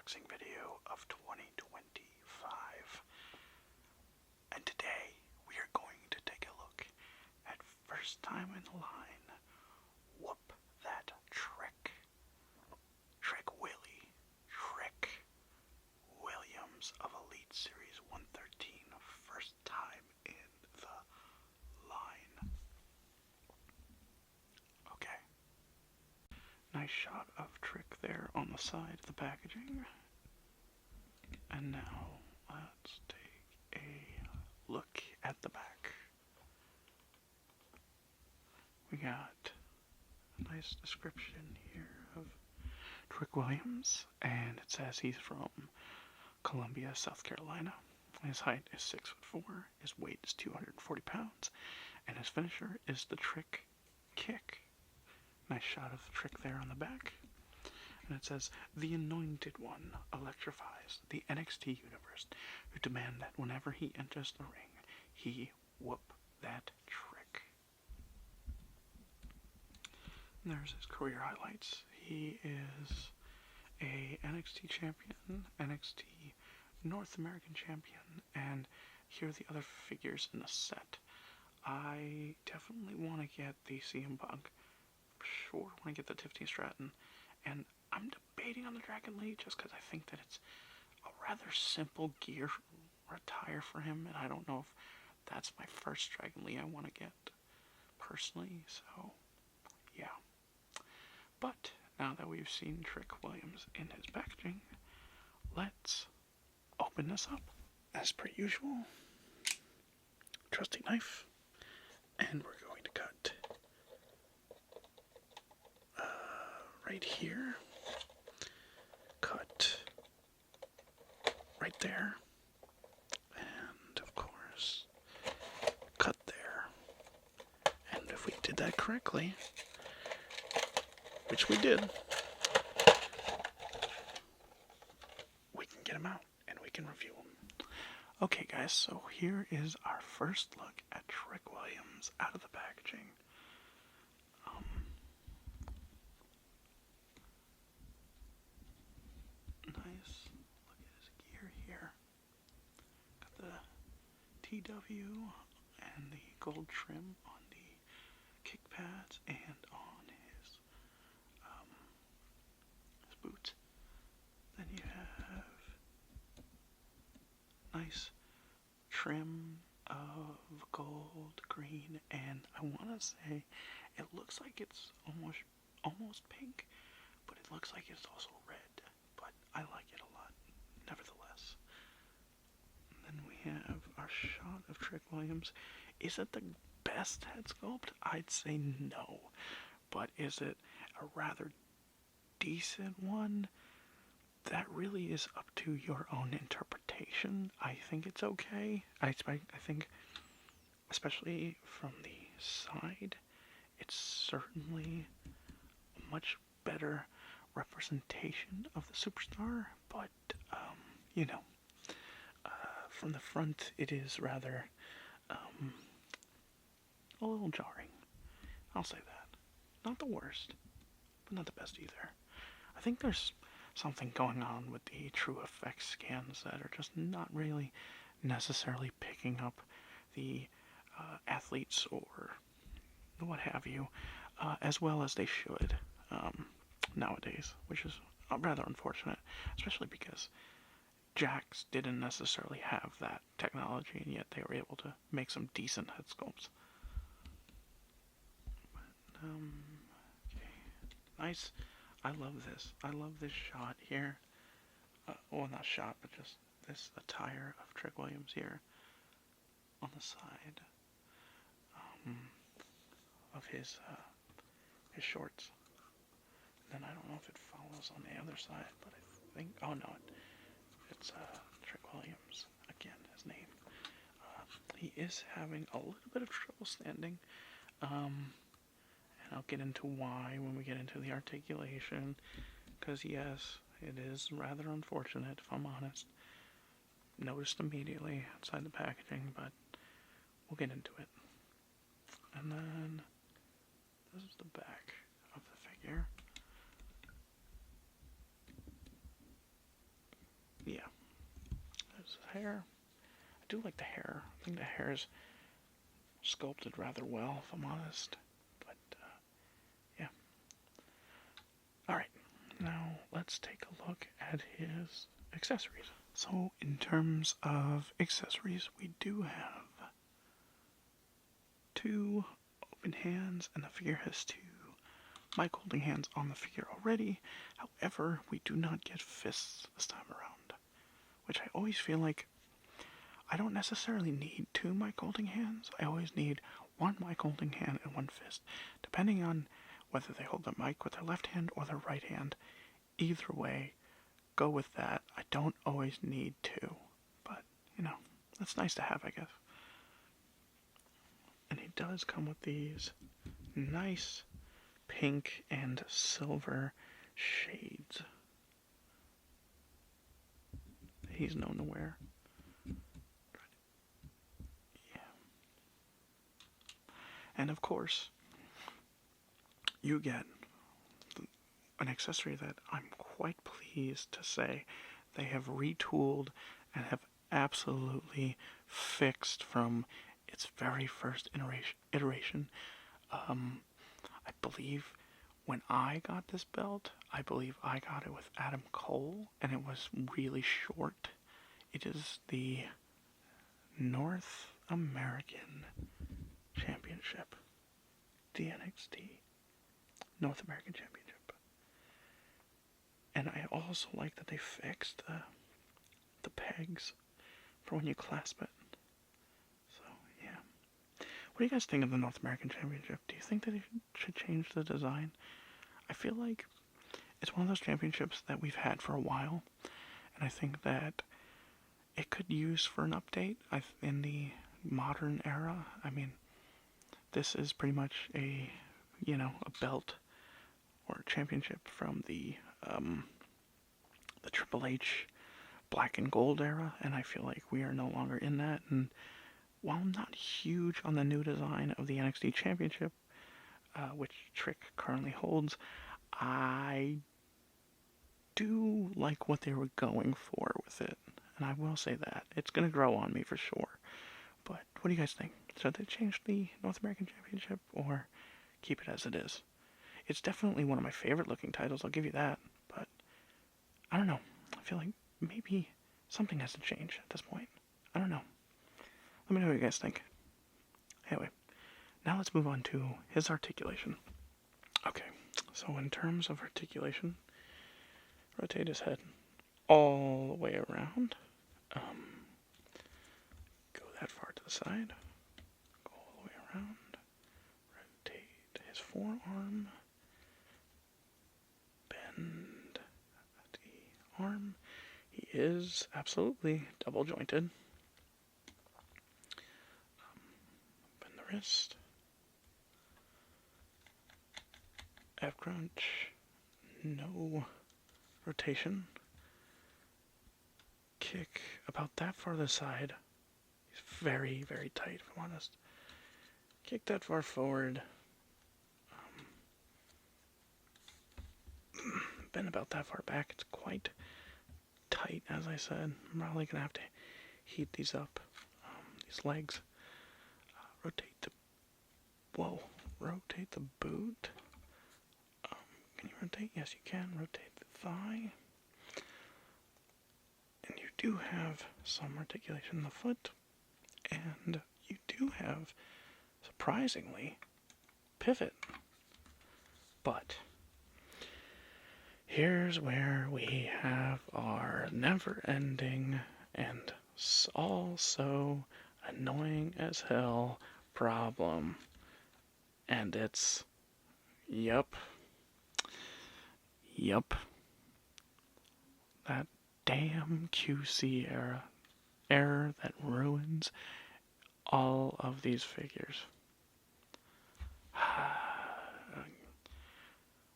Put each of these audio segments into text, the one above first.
unboxing video of 2025. And today we are going to take a look at first time in the line, Whoop That Trick. Trick Williams of Elite Series 113, first time in the line. Okay. Nice shot of Trick there on the side of the packaging. And now let's take a look at the back. We got a nice description here of Trick Williams, and it says he's from Columbia, South Carolina. His height is 6'4", his weight is 240 pounds, and his finisher is the Trick Kick. Nice shot of the Trick there on the back. And it says, "The Anointed One electrifies the NXT universe, who demand that whenever he enters the ring, he whoop that Trick." And there's his career highlights. He is a NXT champion, NXT North American champion, and here are the other figures in the set. I definitely want to get the CM Punk. Sure, want to get the Tiffany Stratton, and I'm debating on the Dragon Lee just because I think that it's a rather simple gear attire for him, and I don't know if that's my first Dragon Lee I want to get personally, so yeah. But now that we've seen Trick Williams in his packaging, let's open this up. As per usual, trusty knife, and we're going to cut right here, cut right there, and of course cut there. And if we did that correctly, which we did, we can get them out and we can review them. Okay guys, so here is our first look at Trick Williams out of the packaging. Nice. Look at his gear here. Got the TW and the gold trim on the kick pads and on his boots. Then you have nice trim of gold, green, and I want to say it looks like it's almost pink, but it looks like it's also red. But I like it a lot, nevertheless. And then we have our shot of Trick Williams. Is it the best head sculpt? I'd say no. But is it a rather decent one? That really is up to your own interpretation. I think it's okay. I think, especially from the side, it's certainly a much better representation of the superstar, but from the front it is rather a little jarring. I'll say that. Not the worst, but not the best either. I think there's something going on with the True Effects scans that are just not really necessarily picking up the athletes or what have you as well as they should nowadays, which is rather unfortunate, especially because Jax didn't necessarily have that technology, and yet they were able to make some decent head sculpts. But, okay. Nice. I love this. I love this shot here. Well, not shot, but just this attire of Trick Williams here on the side of his shorts. And then I don't know if it follows on the other side, but I think, oh no, it's Trick Williams, again, his name. He is having a little bit of trouble standing, and I'll get into why when we get into the articulation, because yes, it is rather unfortunate, if I'm honest. Noticed immediately outside the packaging, but we'll get into it. And then this is the back of the figure. his hair. I do like the hair. I think the hair is sculpted rather well, if I'm honest. But, yeah. Alright, now let's take a look at his accessories. So, in terms of accessories, we do have 2 open hands, and the figure has 2 mic holding hands on the figure already. However, we do not get fists this time around, which I always feel like I don't necessarily need 2 mic holding hands. I always need 1 mic holding hand and 1 fist, depending on whether they hold the mic with their left hand or their right hand. Either way, go with that. I don't always need 2, but, you know, that's nice to have, I guess. And he does come with these nice pink and silver shades he's known to wear. Yeah. And of course, you get an accessory that I'm quite pleased to say they have retooled and have absolutely fixed from its very first iteration. I believe when I got this belt, I believe I got it with Adam Cole, and it was really short. It is the North American Championship. The NXT North American Championship. And I also like that they fixed the pegs for when you clasp it. So, yeah. What do you guys think of the North American Championship? Do you think that they should change the design? I feel like it's one of those championships that we've had for a while, and I think that it could use for an update in the modern era. I mean, this is pretty much a belt or a championship from the Triple H black and gold era, and I feel like we are no longer in that. And while I'm not huge on the new design of the NXT Championship, which Trick currently holds, I do like what they were going for with it, and I will say that. It's going to grow on me for sure. But what do you guys think? Should they change the North American Championship or keep it as it is? It's definitely one of my favorite looking titles, I'll give you that, but I don't know. I feel like maybe something has to change at this point. I don't know. Let me know what you guys think. Anyway, now let's move on to his articulation. Okay, so in terms of articulation, rotate his head all the way around. Go that far to the side. Go all the way around. Rotate his forearm. Bend the arm. He is absolutely double jointed. Bend the wrist. F crunch. No rotation. Kick about that far to the side. He's very, very tight, if I'm honest. Kick that far forward. Bend about that far back. It's quite tight, as I said. I'm probably going to have to heat these up. These legs. Rotate the boot. Can you rotate? Yes, you can. Rotate the thigh. And you do have some articulation in the foot. And you do have, surprisingly, pivot. But here's where we have our never-ending and also annoying as hell problem. And it's, yup, that damn QC error that ruins all of these figures.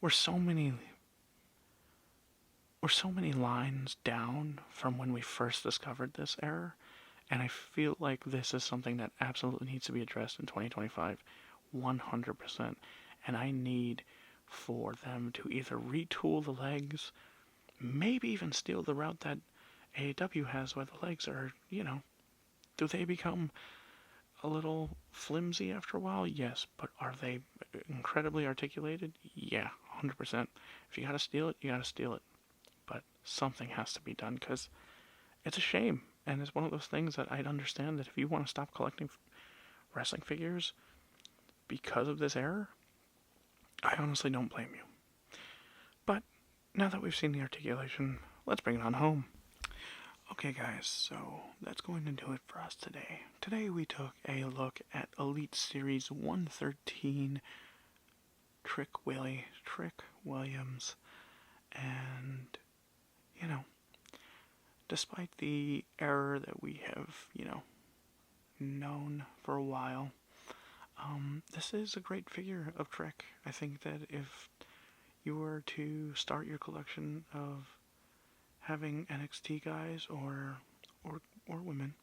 We're so many lines down from when we first discovered this error, and I feel like this is something that absolutely needs to be addressed in 2025, 100%. And I need for them to either retool the legs, maybe even steal the route that AEW has where the legs are, do they become a little flimsy after a while? Yes, but are they incredibly articulated? Yeah, 100%. If you gotta steal it, you gotta steal it. But something has to be done because it's a shame. And it's one of those things that I'd understand that if you want to stop collecting wrestling figures because of this error, I honestly don't blame you. But now that we've seen the articulation, let's bring it on home. Okay, guys, so that's going to do it for us today. Today we took a look at Elite Series 113 Trick Williams, and, despite the error that we have, known for a while, this is a great figure of Trick. I think that if you were to start your collection of having NXT guys or women,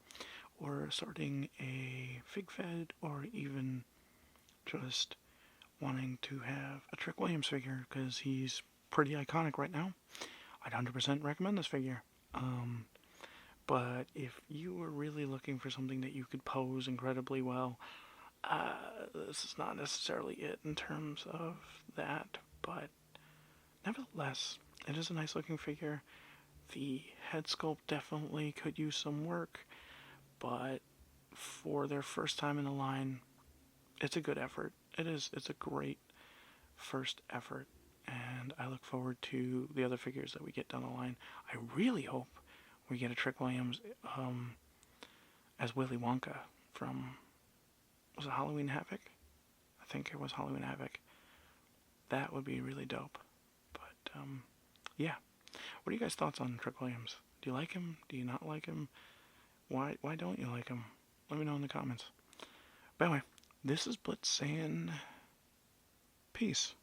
or starting a Fig Fed, or even just wanting to have a Trick Williams figure because he's pretty iconic right now, I'd 100% recommend this figure. But if you were really looking for something that you could pose incredibly well, this is not necessarily it in terms of that, but nevertheless, it is a nice looking figure. The head sculpt definitely could use some work, but for their first time in the line, it's a good effort. It's a great first effort, and I look forward to the other figures that we get down the line. I really hope we get a Trick Williams as Willy Wonka from, was it Halloween Havoc? I think it was Halloween Havoc. That would be really dope. But, yeah. What are you guys' thoughts on Trick Williams? Do you like him? Do you not like him? Why don't you like him? Let me know in the comments. But anyway, this is Blitz saying peace.